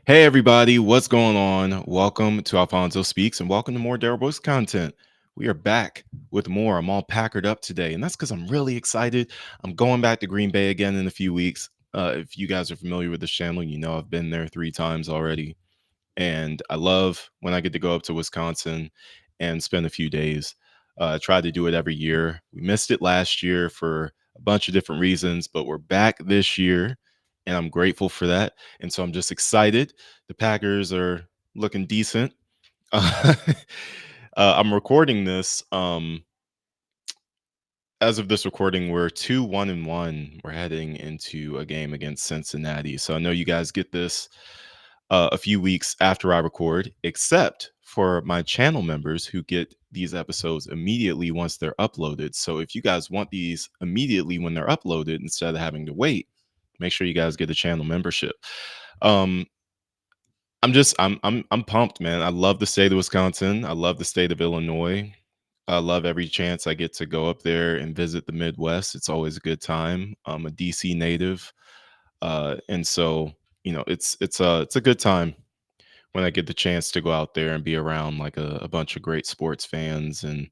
Hey everybody, what's going on? Welcome to Alfonso Speaks and welcome to more Darrell Brooks content. We are back with more. I'm all packered up today, and that's because I'm really excited. I'm going back to Green Bay again in a few weeks. If you guys are familiar with this channel, you know I've been there 3 times already. And I love when I get to go up to Wisconsin and spend a few days. I try to do it every year. We missed it last year for a bunch of different reasons, but we're back this year, and I'm grateful for that. And so I'm just excited. The Packers are looking decent. I'm recording this. As of this recording, we're 2-1-1. We're heading into a game against Cincinnati. So I know you guys get this a few weeks after I record, except for my channel members who get these episodes immediately once they're uploaded. So if you guys want these immediately when they're uploaded instead of having to wait, make sure you guys get a channel membership. Um, I'm pumped, man. I love the state of Wisconsin. I love the state of Illinois. I love every chance I get to go up there and visit the Midwest. It's always a good time. I'm a DC native, and so it's a good time when I get the chance to go out there and be around like a bunch of great sports fans and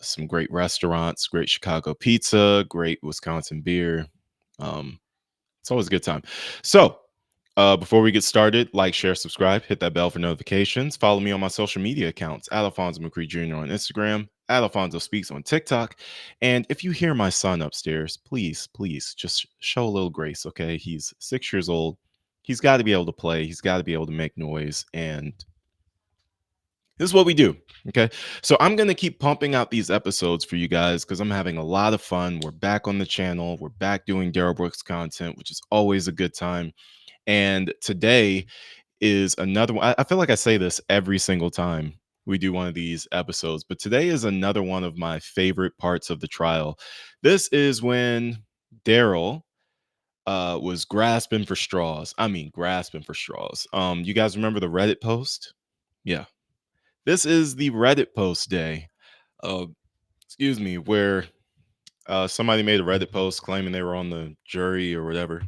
some great restaurants, great Chicago pizza, great Wisconsin beer. It's always a good time. So before we get started, like, share, subscribe, hit that bell for notifications. Follow me on my social media accounts at Alfonso McCree Jr. on Instagram, at Alfonso Speaks on TikTok. And if you hear my son upstairs, please, please just show a little grace, okay? He's 6 years old. He's got to be able to play. He's got to be able to make noise. And this is what we do, okay? So I'm going to keep pumping out these episodes for you guys because I'm having a lot of fun. We're back on the channel. We're back doing Darrell Brooks content, which is always a good time. And today is another one. I feel like I say this every single time we do one of these episodes, but today is another one of my favorite parts of the trial. This is when Darrell was grasping for straws. I mean, grasping for straws. You guys remember the Reddit post? Yeah. This is the Reddit post day. Excuse me, where somebody made a Reddit post claiming they were on the jury or whatever.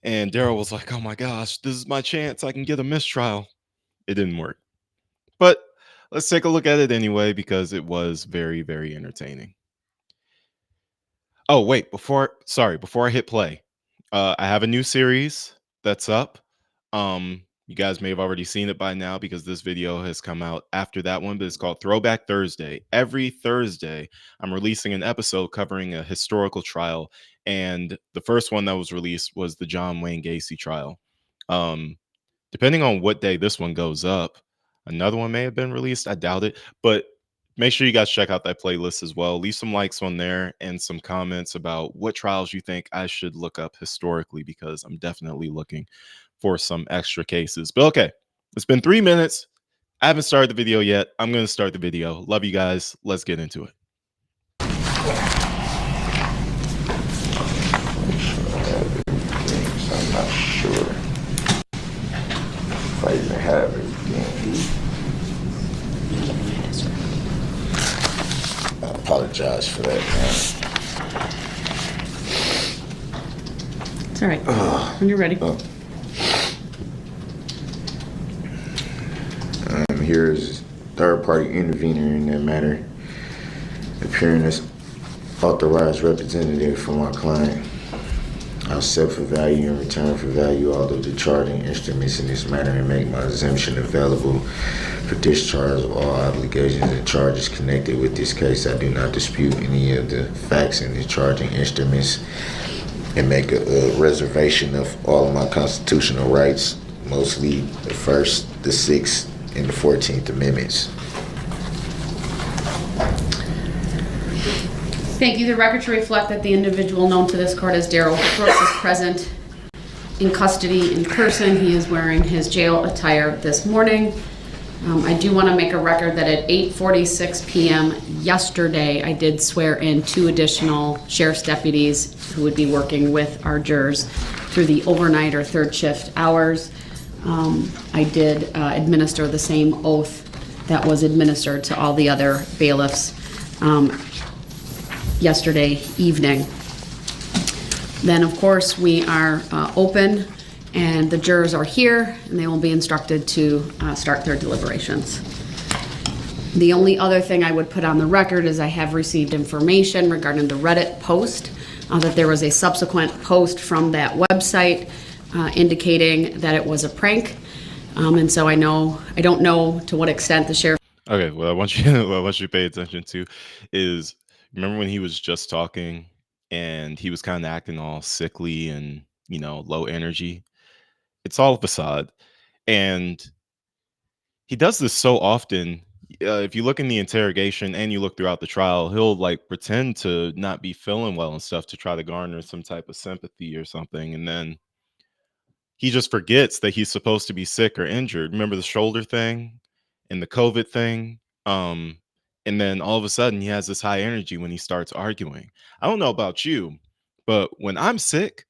And Darrell was like, oh my gosh, this is my chance. I can get a mistrial. It didn't work. But let's take a look at it anyway, because it was very, very entertaining. Oh, wait, before I hit play, I have a new series that's up. You guys may have already seen it by now because this video has come out after that one, but it's called Throwback Thursday. Every Thursday, I'm releasing an episode covering a historical trial, and the first one that was released was the John Wayne Gacy trial. Depending on what day this one goes up, another one may have been released. I doubt it, but make sure you guys check out that playlist as well. Leave some likes on there and some comments about what trials you think I should look up historically, because I'm definitely looking for some extra cases. But okay, it's been 3 minutes. I haven't started the video yet. I'm going to start the video. Love you guys. Let's get into it. I'm not sure if I even have everything. I apologize for that, man. It's all right. When you're ready. I'm here as third-party intervener in that matter, appearing as authorized representative for my client. I'll set for value in return for value all of the charging instruments in this matter and make my exemption available for discharge of all obligations and charges connected with this case. I do not dispute any of the facts in the charging instruments and make a reservation of all of my constitutional rights, mostly the First, the Sixth, and the 14th Amendments. Thank you. The record to reflect that the individual known to this court as Darrell Brooks is present in custody in person. He is wearing his jail attire this morning. I do want to make a record that at 8:46 p.m. yesterday, I did swear in 2 additional sheriff's deputies who would be working with our jurors through the overnight or third shift hours. I did administer the same oath that was administered to all the other bailiffs yesterday evening. Then, of course, we are open and the jurors are here, and they will be instructed to start their deliberations. The only other thing I would put on the record is I have received information regarding the Reddit post, that there was a subsequent post from that website indicating that it was a prank. And so I don't know to what extent the sheriff. Okay, what I want you to pay attention to is, remember when he was just talking and he was kind of acting all sickly and, low energy? It's all a facade. And he does this so often. If you look in the interrogation and you look throughout the trial, he'll like pretend to not be feeling well and stuff to try to garner some type of sympathy or something. And then he just forgets that he's supposed to be sick or injured. Remember the shoulder thing and the COVID thing? Um, and then all of a sudden he has this high energy when he starts arguing. I don't know about you, but when I'm sick,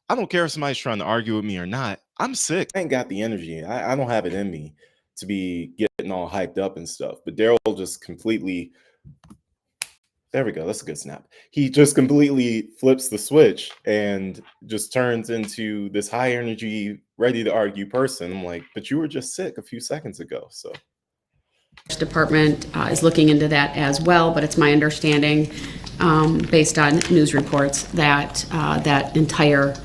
I don't care if somebody's trying to argue with me or not. I'm sick. I ain't got the energy. I don't have it in me to be getting all hyped up and stuff. But Darrell just completely, there we go. That's a good snap. He just completely flips the switch and just turns into this high energy, ready to argue person. I'm like, but you were just sick a few seconds ago. So Department is looking into that as well, but it's my understanding, based on news reports, that that entire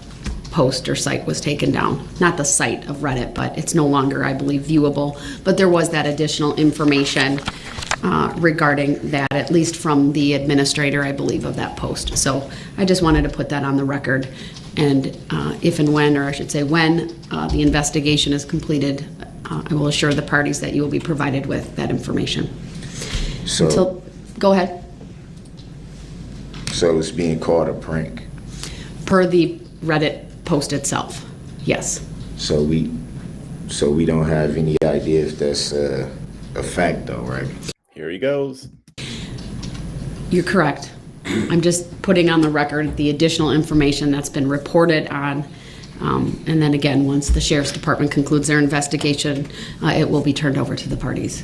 post or site was taken down. Not the site of Reddit, but it's no longer, I believe, viewable. But there was that additional information regarding that, at least from the administrator, I believe, of that post. So I just wanted to put that on the record. And if and when, or I should say when, the investigation is completed, I will assure the parties that you will be provided with that information. So, go ahead. So it's being called a prank. Per the Reddit post itself, yes. So we don't have any idea if that's a fact, though, right? here he goes. You're correct. I'm just putting on the record the additional information that's been reported on. And then again, once the Sheriff's Department concludes their investigation, it will be turned over to the parties.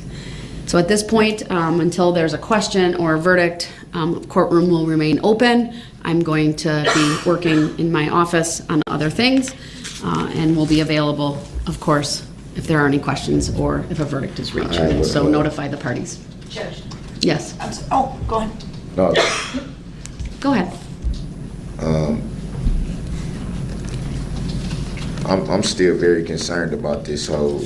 So at this point, until there's a question or a verdict, courtroom will remain open. I'm going to be working in my office on other things, and will be available, of course, if there are any questions or if a verdict is reached. So notify the parties. Judge. Yes. Go ahead. No, Go ahead. I'm still very concerned about this whole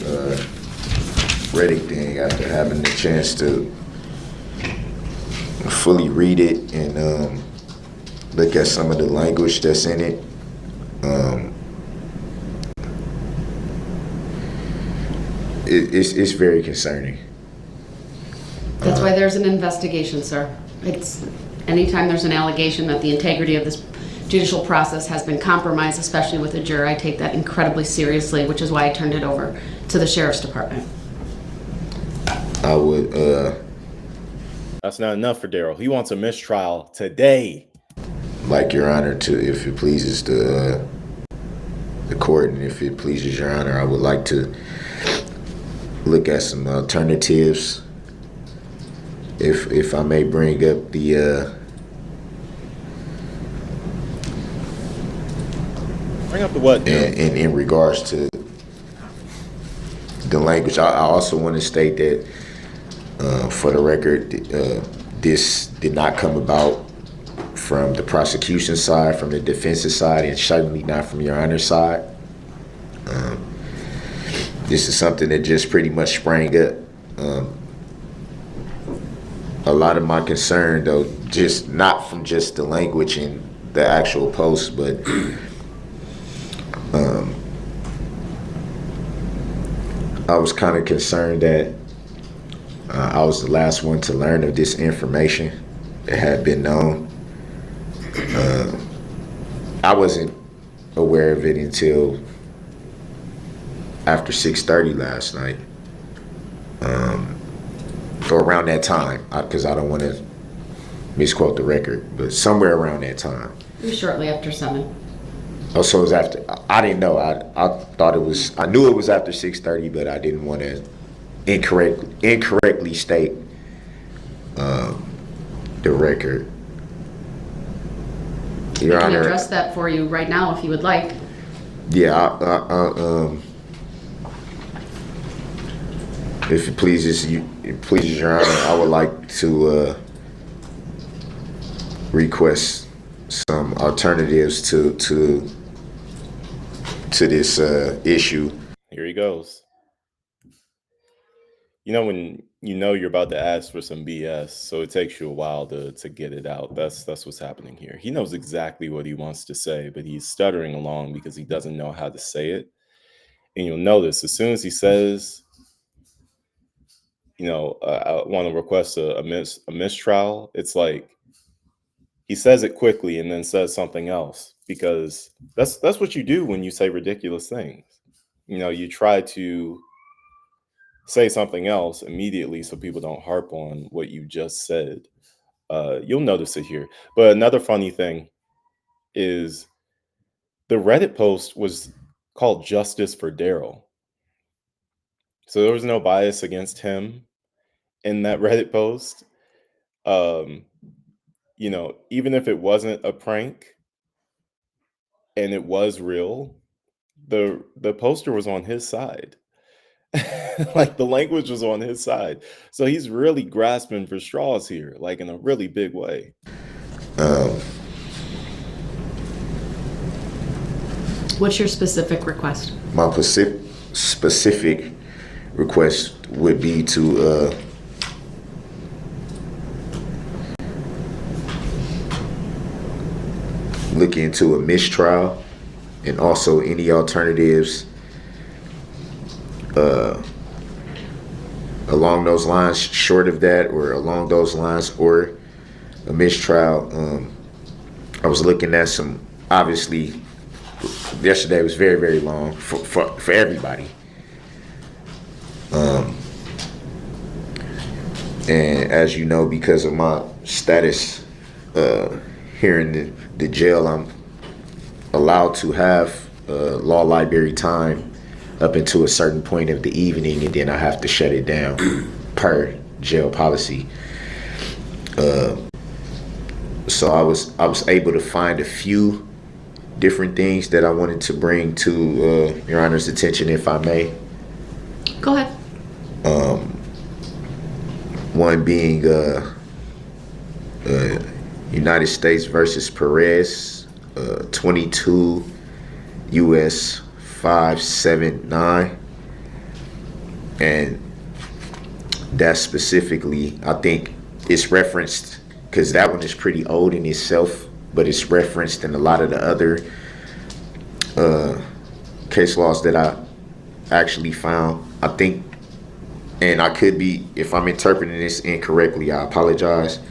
Reddit thing after having the chance to fully read it and look at some of the language that's in it. It's very concerning. That's why there's an investigation, sir. It's anytime there's an allegation that the integrity of this judicial process has been compromised, especially with a juror, I take that incredibly seriously, which is why I turned it over to the Sheriff's Department. I would, That's not enough for Darrell. He wants a mistrial today. like Your Honor, to, if it pleases the court, and if it pleases Your Honor, I would like to look at some alternatives. If I may bring up the Bring up the what? in regards to the language, I also want to state that for the record, this did not come about from the prosecution side, from the defense's side, and certainly not from Your Honor's side. This is something that just pretty much sprang up. A lot of my concern, though, just not from just the language in the actual post, but I was kind of concerned that I was the last one to learn of this information that had been known. I wasn't aware of it until after 6:30 last night, or around that time, because I don't want to misquote the record, but somewhere around that time. It was shortly after 7. Oh, so it was after. I didn't know. I thought it was. I knew it was after 6:30, but I didn't want to incorrectly state the record. Your I can Honor, address that for you right now if you would like. Yeah, if it pleases Your Honor, I would like to request some alternatives to this issue. Here he goes. You know when you know you're about to ask for some BS, so it takes you a while to get it out. That's what's happening here. He knows exactly what he wants to say, but he's stuttering along because he doesn't know how to say it. And you'll notice as soon as he says, I want to request a mistrial, it's like he says it quickly and then says something else, because that's what you do when you say ridiculous things. You try to say something else immediately so people don't harp on what you just said. You'll notice it here. But another funny thing is the Reddit post was called Justice for Darrell. So there was no bias against him in that Reddit post. Um, even if it wasn't a prank and it was real, the poster was on his side. Like the language was on his side. So he's really grasping for straws here, like in a really big way. What's your specific request? My specific request would be to look into a mistrial and also any alternatives along those lines, short of that or along those lines, or a mistrial. I was looking at some, obviously, yesterday was very, very long for everybody. And as you know, because of my status here in the jail, I'm allowed to have law library time up until a certain point of the evening, and then I have to shut it down per jail policy. So I was able to find a few different things that I wanted to bring to Your Honor's attention, if I may. Go ahead. One being United States versus Perez, 22 U.S. 579, and that specifically, I think it's referenced because that one is pretty old in itself, but it's referenced in a lot of the other case laws that I actually found. I think, and I could be, if I'm interpreting this incorrectly, I apologize.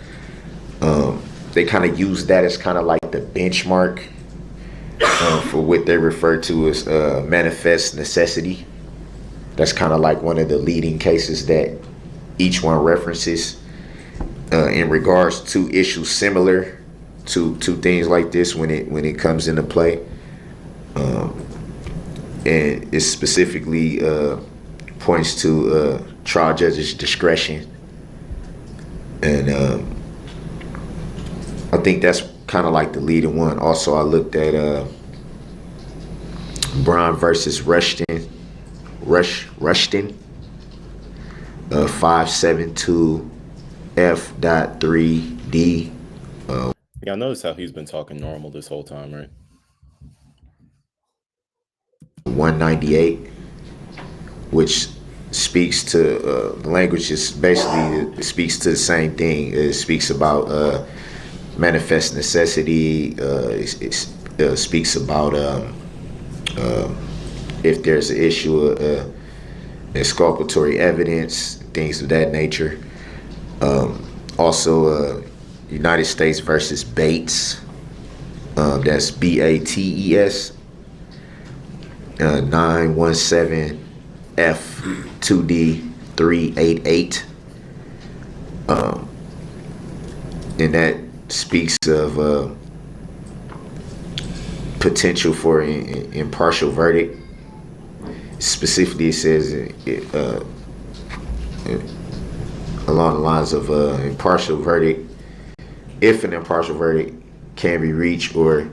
They kind of use that as kind of like the benchmark for what they refer to as manifest necessity. That's kind of like one of the leading cases that each one references in regards to issues similar to things like this when it comes into play. And it specifically points to trial judge's discretion. And I think that's kind of like the leading one. Also, I looked at Brown versus Rushton, 572 F.3D. Yeah, I noticed how he's been talking normal this whole time, right? 198, which speaks to the language is basically, it speaks to the same thing. It speaks about manifest necessity. It speaks about if there's an issue of exculpatory evidence, things of that nature. Also, United States versus Bates. That's BATES. 917 F2D 388. And that speaks of potential for an impartial verdict. Specifically, it says along the lines of impartial verdict, if an impartial verdict can be reached, or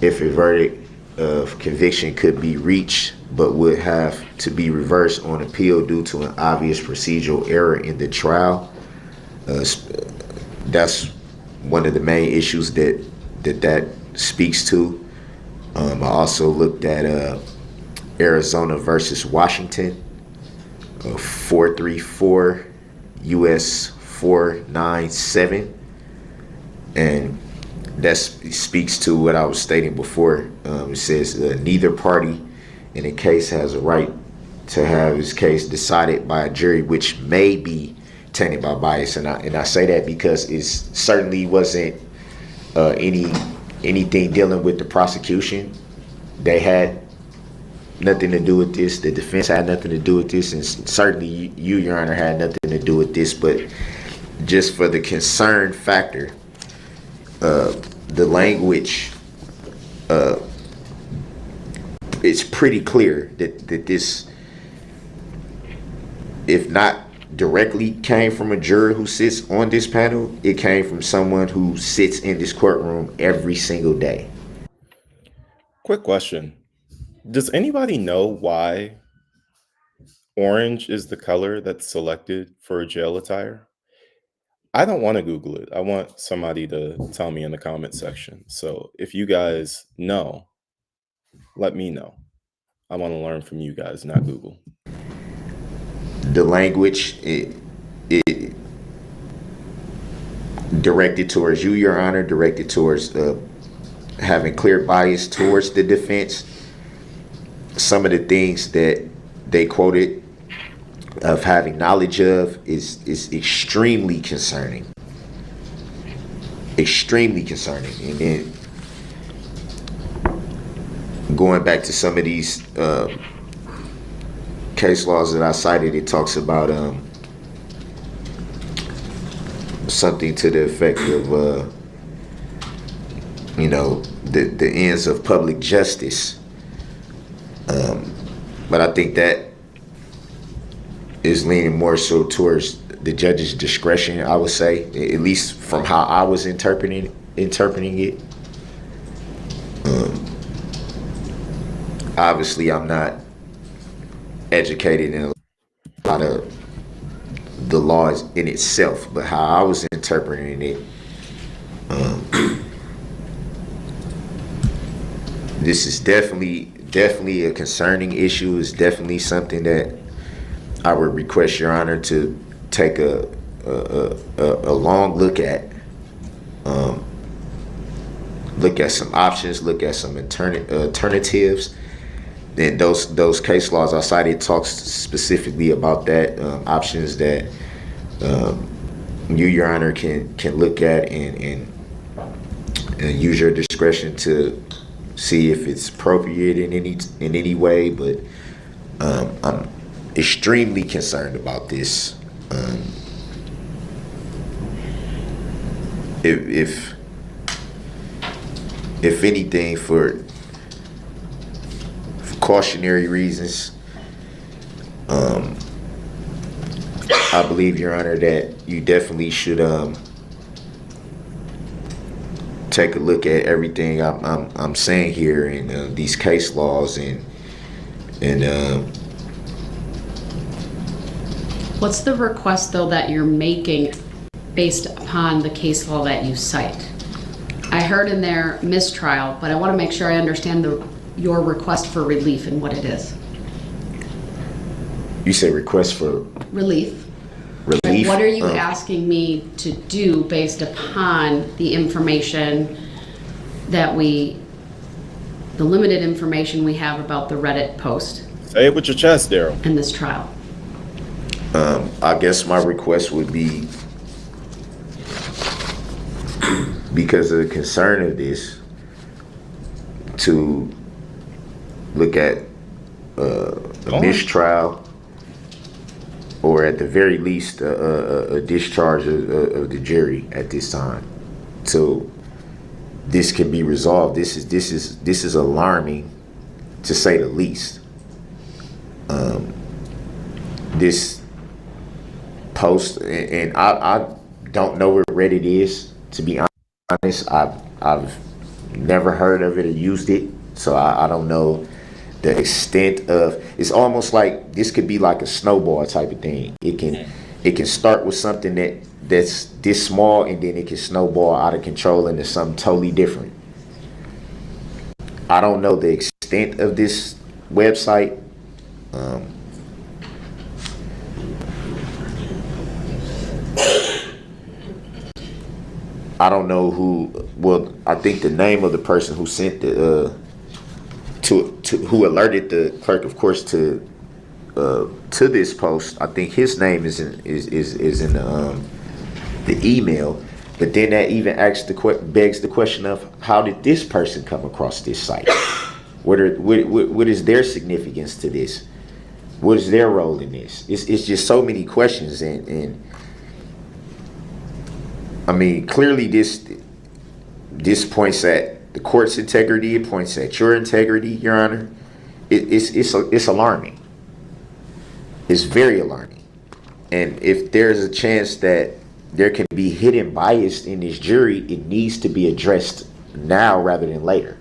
if a verdict of conviction could be reached, but would have to be reversed on appeal due to an obvious procedural error in the trial. That's one of the main issues that speaks to. I also looked at Arizona versus Washington, 434 U.S. 497, and that speaks to what I was stating before. It says neither party in a case has a right to have his case decided by a jury which may be tainted by bias, and I say that because it certainly wasn't anything dealing with the prosecution. They had nothing to do with this. The defense had nothing to do with this, and certainly you, Your Honor, had nothing to do with this. But just for the concern factor, the language, it's pretty clear that this, if not directly came from a juror who sits on this panel, it came from someone who sits in this courtroom every single day. Quick question. Does anybody know why orange is the color that's selected for jail attire? I don't want to Google it. I want somebody to tell me in the comment section. So if you guys know, let me know. I want to learn from you guys, not Google. The language, it directed towards you, Your Honor, directed towards having clear bias towards the defense. Some of the things that they quoted of having knowledge of is extremely concerning. Extremely concerning. And then going back to some of these case laws that I cited, it talks about something to the effect of the ends of public justice. But I think that is leaning more so towards the judge's discretion, I would say, at least from how I was interpreting it. Obviously, I'm not educated in a lot of the laws in itself, but how I was interpreting it, this is definitely a concerning issue. It's definitely something that I would request Your Honor to take a long look at. Look at some options. Look at some alternatives. And those case laws I cited talks specifically about that, options that you, Your Honor, can look at and use your discretion to see if it's appropriate in any way. But I'm extremely concerned about this. If anything, for cautionary reasons, I believe, Your Honor, that you definitely should take a look at everything I'm saying here in these case laws and What's the request, though, that you're making based upon the case law that you cite? I heard in there mistrial, but I want to make sure I understand your request for relief and what it is. You say request for relief. Relief. What are you asking me to do based upon the information that the limited information we have about the Reddit post? Say it with your chest, Darrell. And this trial. I guess my request would be, because of the concern of this, to look at a mistrial, or at the very least a discharge of the jury at this time, so this can be resolved. This is alarming, to say the least. This post, and I don't know where Reddit is, to be honest. I've never heard of it or used it, So I don't know the extent of. It's almost like this could be like a snowball type of thing. It can start with something that's this small, and then it can snowball out of control into something totally different. I don't know the extent of this website. I don't know who. Well, I think the name of the person who sent the who alerted the clerk, of course, to this post. I think his name is in the email. But then that even begs the question of, how did this person come across this site? What is their significance to this? What is their role in this? It's just so many questions, and I mean, clearly this points at the court's integrity. It points at your integrity, Your Honor. It's alarming. It's very alarming. And if there's a chance that there can be hidden bias in this jury, it needs to be addressed now rather than later.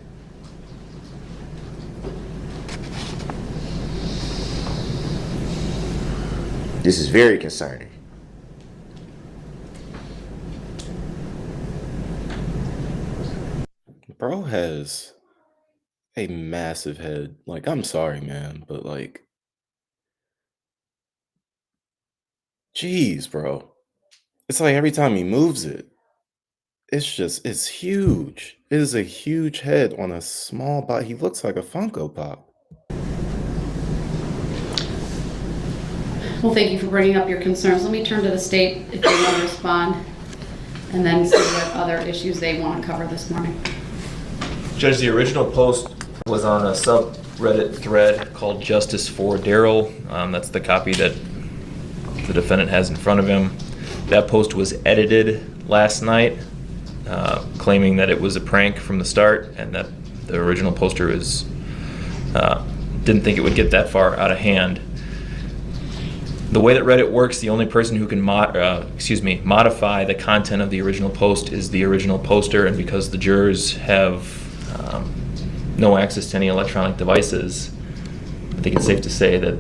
This is very concerning. Bro has a massive head. Like, I'm sorry, man, but like, jeez, bro. It's like every time he moves it, it's huge. It is a huge head on a small body. He looks like a Funko Pop. Well, thank you for bringing up your concerns. Let me turn to the state if they want to respond, and then see what other issues they want to cover this morning. Judge, the original post was on a subreddit thread called Justice for Darrell. That's the copy that the defendant has in front of him. That post was edited last night, claiming that it was a prank from the start, and that the original poster didn't think it would get that far out of hand. The way that Reddit works, the only person who can modify the content of the original post is the original poster, and because the jurors have no access to any electronic devices, I think it's safe to say that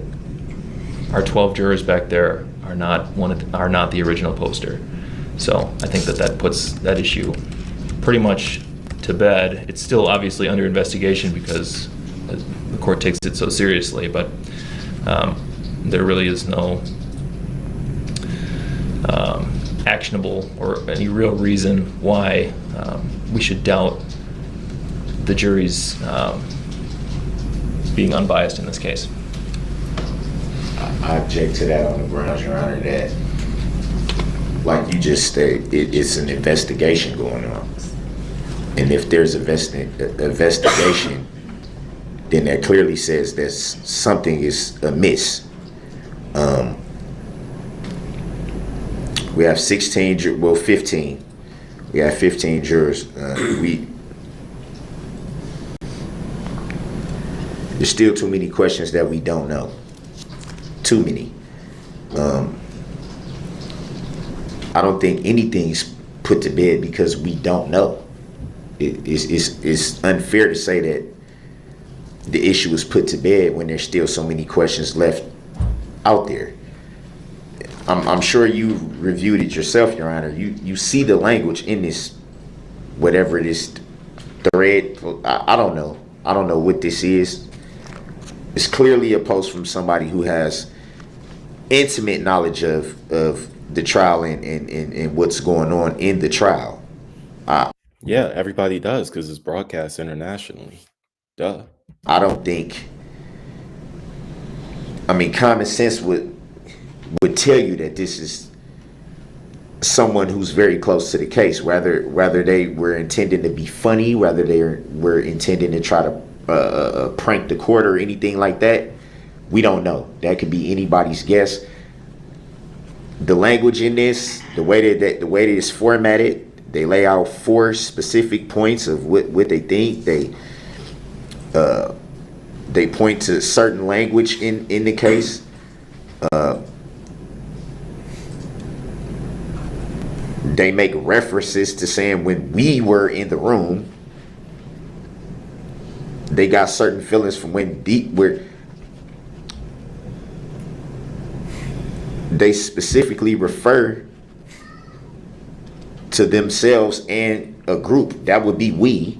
our 12 jurors back there are not the original poster. So I think that puts that issue pretty much to bed. It's still obviously under investigation because the court takes it so seriously, but there really is no actionable or any real reason why we should doubt the jury's being unbiased in this case. I object to that on the grounds, Your Honor, that, like you just stated, it's an investigation going on. And if there's an investigation, then that clearly says that something is amiss. We have 15. We have 15 jurors. There's still too many questions that we don't know. Too many. I don't think anything's put to bed because we don't know. It's unfair to say that the issue is put to bed when there's still so many questions left out there. I'm sure you reviewed it yourself, Your Honor. You see the language in this, whatever it is, thread. I don't know. I don't know what this is. It's clearly a post from somebody who has intimate knowledge of the trial and what's going on in the trial. Yeah, everybody does because it's broadcast internationally. Duh. I don't think. I mean, common sense would tell you that this is someone who's very close to the case. Whether they were intending to be funny, whether they were intending to try to prank the court or anything like that, we don't know. That could be anybody's guess. The language in this, the way that it's formatted, they lay out 4 specific points of what they think. They point to certain language in the case. They make references to saying when we were in the room. they got certain feelings from when deep where they specifically refer to themselves and a group that would be we,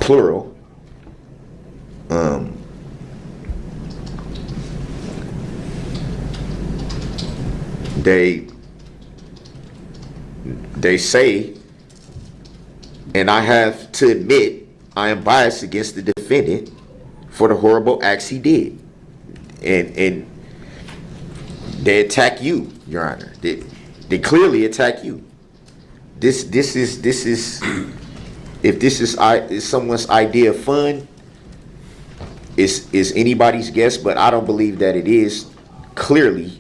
plural. They say, and I have to admit, I am biased against the defendant for the horrible acts he did, and they attack you, Your Honor. They clearly attack you. This is if this is someone's idea of fun, is anybody's guess, but I don't believe that it is, clearly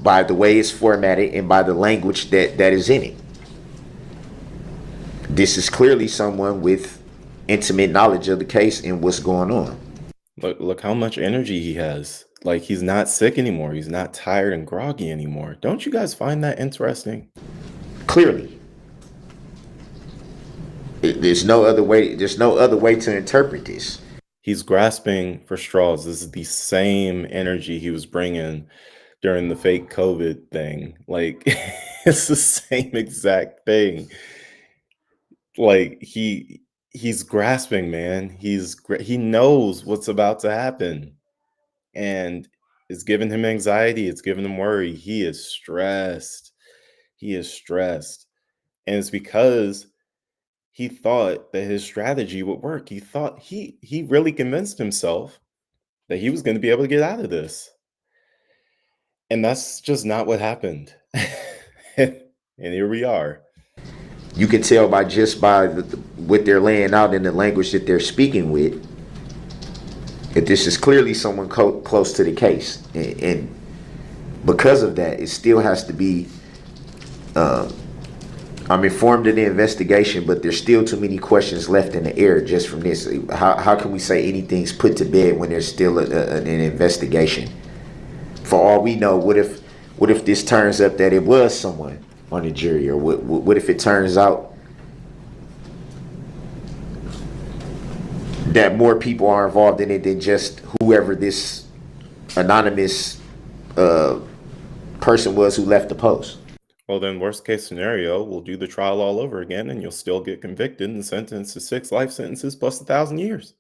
by the way it's formatted and by the language that is in it. This is clearly someone with intimate knowledge of the case and what's going on. Look how much energy he has. Like, he's not sick anymore. He's not tired and groggy anymore. Don't you guys find that interesting? Clearly. There's no other way to interpret this. He's grasping for straws. This is the same energy he was bringing during the fake COVID thing. Like, it's the same exact thing. Like, he's grasping, man. He knows what's about to happen, and it's giving him anxiety. It's giving him worry. He is stressed. He is stressed, and it's because he thought that his strategy would work. He thought he really convinced himself that he was going to be able to get out of this. And that's just not what happened. And here we are. You can tell by what they're laying out in the language that they're speaking with, that this is clearly someone close to the case. And because of that, it still has to be, I'm informed of the investigation, but there's still too many questions left in the air just from this. How can we say anything's put to bed when there's still an investigation? For all we know, what if this turns up that it was someone on the jury, or what if it turns out that more people are involved in it than just whoever this anonymous person was who left the post? Well, then, worst case scenario, we'll do the trial all over again, and you'll still get convicted and sentenced to 6 life sentences plus 1,000 years.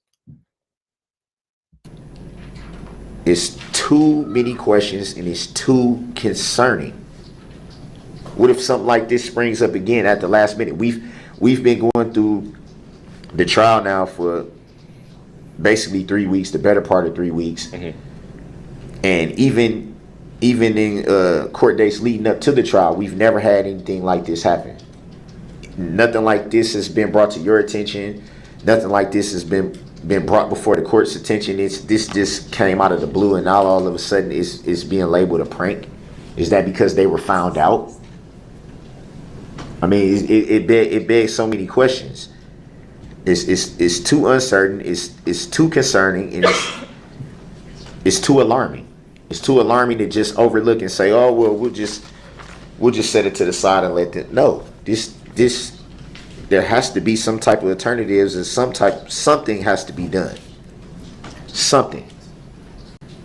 It's too many questions, and it's too concerning. What if something like this springs up again at the last minute? We've been going through the trial now for basically 3 weeks, the better part of 3 weeks, and even in court days leading up to the trial, we've never had anything like this happen. Nothing like this has been brought to your attention. Nothing like this has been brought before the court's attention. This just came out of the blue, and now all of a sudden it's being labeled a prank. Is that because they were found out? I mean, it begs so many questions. It's too uncertain. It's too concerning, and it's too alarming. It's too alarming to just overlook and say, "Oh well, we'll just set it to the side and let them." No, this there has to be some type of alternatives, and something has to be done. Something.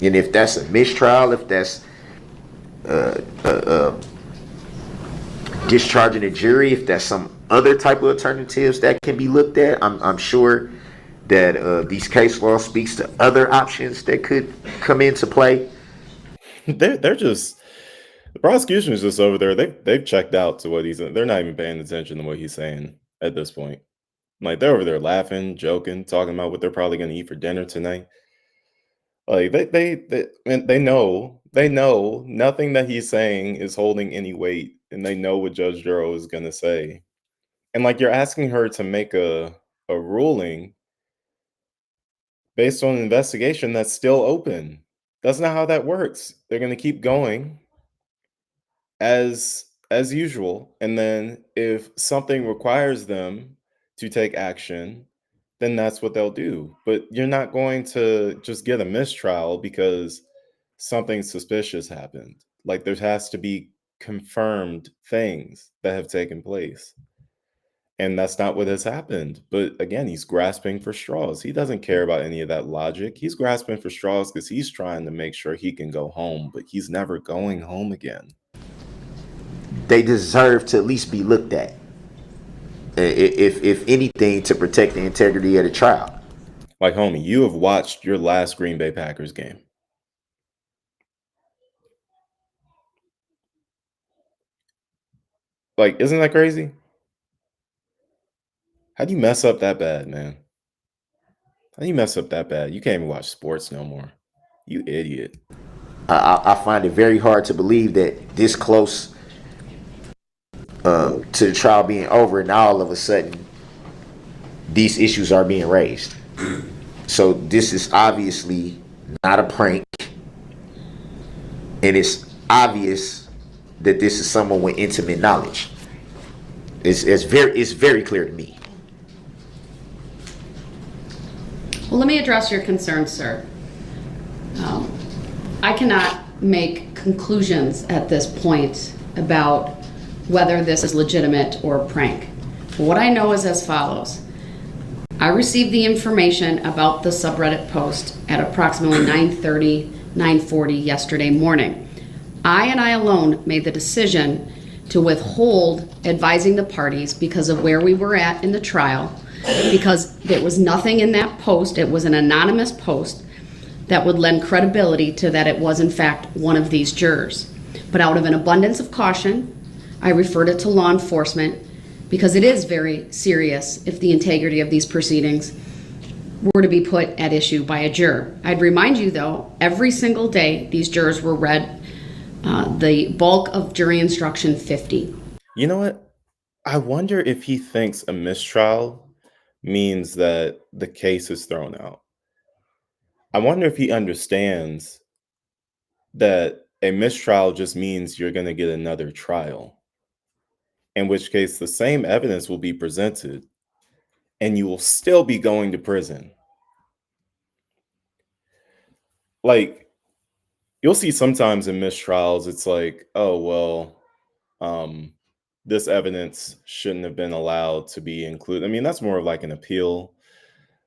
And if that's a mistrial, if that's discharging a jury, if that's some other type of alternatives that can be looked at, I'm sure that these case law speaks to other options that could come into play. They're just, the prosecution is just over there. They've checked out to what they're not even paying attention to what he's saying at this point. Like, they're over there laughing, joking, talking about what they're probably going to eat for dinner tonight. Like, they know nothing that he's saying is holding any weight, and they know what Judge Darrell is going to say. And like, you're asking her to make a ruling based on an investigation that's still open. That's not how that works. They're going to keep going as usual, and then if something requires them to take action, then that's what they'll do. But you're not going to just get a mistrial because something suspicious happened. Like, there has to be confirmed things that have taken place. And that's not what has happened. But again, he's grasping for straws. He doesn't care about any of that logic. He's grasping for straws because he's trying to make sure he can go home, but he's never going home again. They deserve to at least be looked at, if anything, to protect the integrity of the trial. Like, homie, you have watched your last Green Bay Packers game. Like, isn't that crazy? How do you mess up that bad, man? How do you mess up that bad? You can't even watch sports no more. You idiot. I find it very hard to believe that this close to the trial being over, and all of a sudden these issues are being raised. So this is obviously not a prank, and it's obvious that this is someone with intimate knowledge. It's very clear to me. Well, let me address your concerns, sir. I cannot make conclusions at this point about whether this is legitimate or a prank. But what I know is as follows. I received the information about the subreddit post at approximately 9:30, 9:40 yesterday morning. I alone made the decision to withhold advising the parties because of where we were at in the trial, because there was nothing in that post, it was an anonymous post, that would lend credibility to that it was in fact one of these jurors. But out of an abundance of caution, I referred it to law enforcement because it is very serious if the integrity of these proceedings were to be put at issue by a juror. I'd remind you though, every single day these jurors were read the bulk of jury instruction 50. You know what? I wonder if he thinks a mistrial means that the case is thrown out. I wonder if he understands that a mistrial just means you're going to get another trial, in which case the same evidence will be presented and you will still be going to prison. Like, you'll see sometimes in mistrials, it's like, oh, well, this evidence shouldn't have been allowed to be included. I mean, that's more of like an appeal.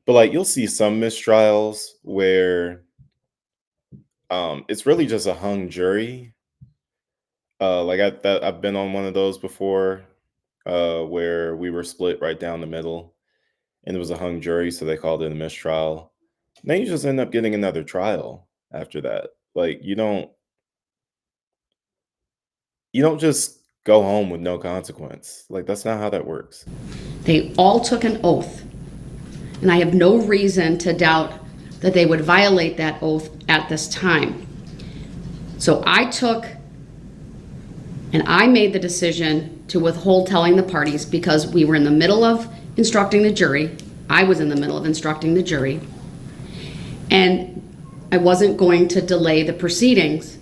But like, you'll see some mistrials where it's really just a hung jury. I've been on one of those before, where we were split right down the middle, and it was a hung jury, so they called it a mistrial. And then you just end up getting another trial after that. Like you don't just go home with no consequence. Like that's not how that works. They all took an oath, and I have no reason to doubt that they would violate that oath at this time. So I took and I made the decision to withhold telling the parties because we were in the middle of instructing the jury. I was in the middle of instructing the jury, and I wasn't going to delay the proceedings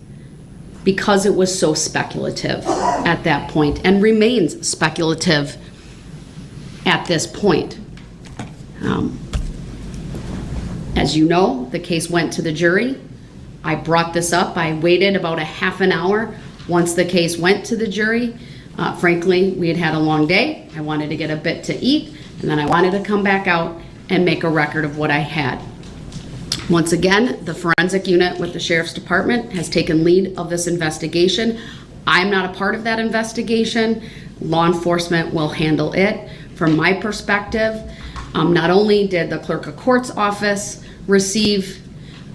because it was so speculative at that point and remains speculative at this point. As you know, the case went to the jury. I brought this up. I waited about a half an hour once the case went to the jury. Frankly, we had had a long day. I wanted to get a bit to eat, and then I wanted to come back out and make a record of what I had. Once again, the forensic unit with the Sheriff's Department has taken lead of this investigation. I'm not a part of that investigation. Law enforcement will handle it. From my perspective, not only did the Clerk of Court's office receive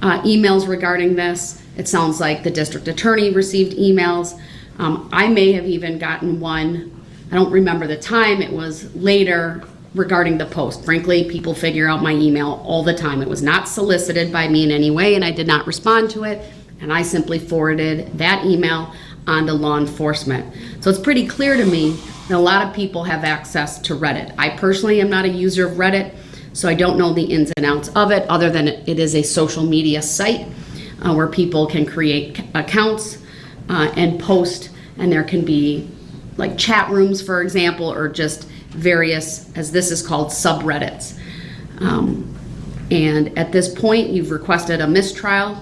emails regarding this, it sounds like the District Attorney received emails. I may have even gotten one, I don't remember the time, it was later, regarding the post. Frankly, people figure out my email all the time. It was not solicited by me in any way, and I did not respond to it, and I simply forwarded that email onto law enforcement. So it's pretty clear to me that a lot of people have access to Reddit. I personally am not a user of Reddit, so I don't know the ins and outs of it, other than it is a social media site where people can create accounts and post, and there can be like chat rooms, for example, or just various, as this is called, subreddits. And at this point, you've requested a mistrial.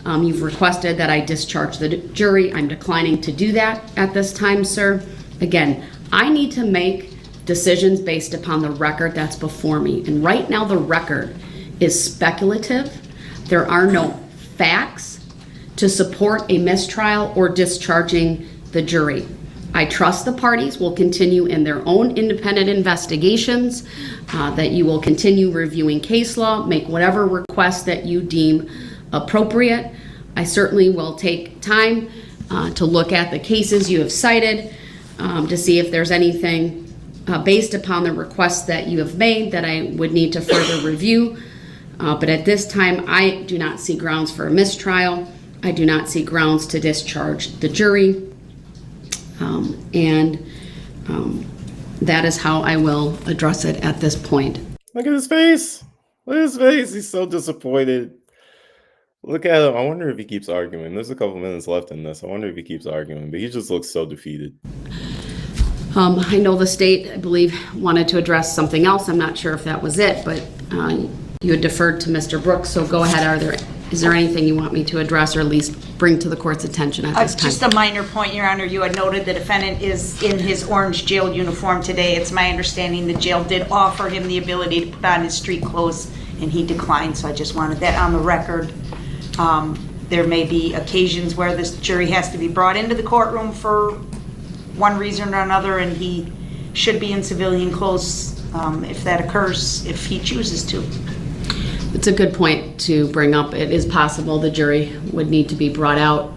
You've requested that I discharge the jury. I'm declining to do that at this time, sir. Again, I need to make decisions based upon the record that's before me. And right now the record is speculative. There are no facts to support a mistrial or discharging the jury. I trust the parties will continue in their own independent investigations, that you will continue reviewing case law, make whatever requests that you deem appropriate. I certainly will take time to look at the cases you have cited, to see if there's anything based upon the requests that you have made that I would need to further review. But at this time, I do not see grounds for a mistrial. I do not see grounds to discharge the jury. That is how I will address it at this point. Look at his face. Look at his face. He's so disappointed. Look at him. I wonder if he keeps arguing. There's a couple minutes left in this. I wonder if he keeps arguing, but he just looks so defeated. I know the state, I believe, wanted to address something else. I'm not sure if that was it, but you had deferred to Mr. Brooks, so go ahead. Is there anything you want me to address or at least bring to the court's attention at this time? Just a minor point, Your Honor. You had noted the defendant is in his orange jail uniform today. It's my understanding the jail did offer him the ability to put on his street clothes, and he declined, so I just wanted that on the record. There may be occasions where this jury has to be brought into the courtroom for one reason or another, and he should be in civilian clothes if that occurs, if he chooses to. It's a good point to bring up. It is possible the jury would need to be brought out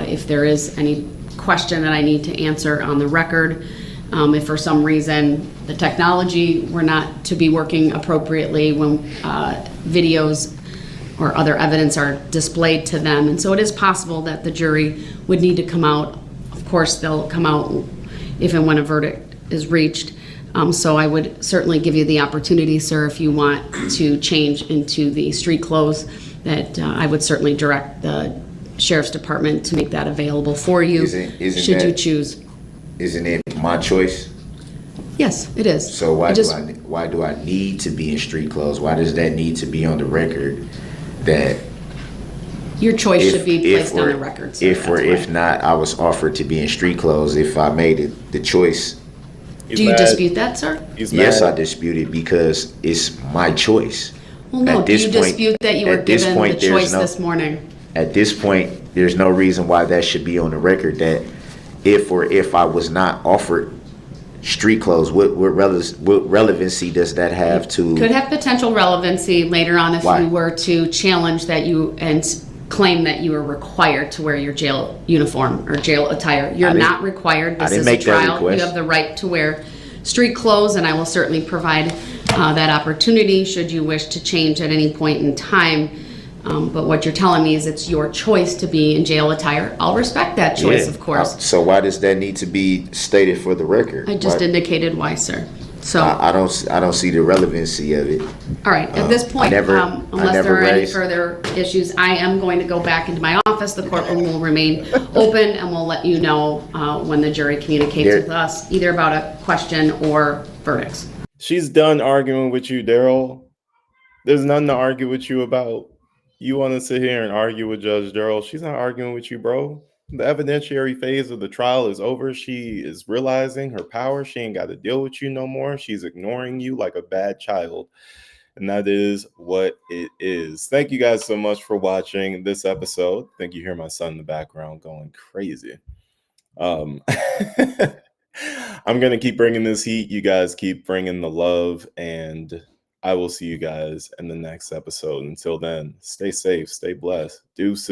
if there is any question that I need to answer on the record. If for some reason the technology were not to be working appropriately when videos or other evidence are displayed to them. And so it is possible that the jury would need to come out. Of course, they'll come out if and when a verdict is reached. So I would certainly give you the opportunity, sir, if you want to change into the street clothes, that I would certainly direct the Sheriff's Department to make that available for you, should you choose. Isn't it my choice? Yes, it is. So why do I need to be in street clothes? Why does that need to be on the record? That your choice should be placed on the record, sir. If not, I was offered to be in street clothes. If I made it the choice. Do you dispute that, sir? Yes, I dispute it because it's my choice. Well, no. Do you dispute that you were given the choice this morning? At this point, there's no reason why that should be on the record. That if I was not offered street clothes, what relevancy does that have to? Could have potential relevancy later on if you were to challenge that you and claim that you are required to wear your jail uniform or jail attire. You're not required. This is a trial. You have the right to wear street clothes, and I will certainly provide that opportunity should you wish to change at any point in time. But what you're telling me is it's your choice to be in jail attire. I'll respect that choice, of course. So why does that need to be stated for the record? I just indicated why, sir. So I don't see the relevancy of it. All right. At this point, unless there are any further issues, I am going to go back into my office. The courtroom will remain open, and we'll let you know when the jury communicates with us, either about a question or verdicts. She's done arguing with you, Darrell. There's nothing to argue with you about. You want to sit here and argue with Judge Darrell. She's not arguing with you, bro. The evidentiary phase of the trial is over. She is realizing her power. She ain't got to deal with you no more. She's ignoring you like a bad child. And that is what it is. Thank you guys so much for watching this episode. I think you hear my son in the background going crazy. I'm going to keep bringing this heat. You guys keep bringing the love, and I will see you guys in the next episode. Until then, stay safe, stay blessed. Deuces.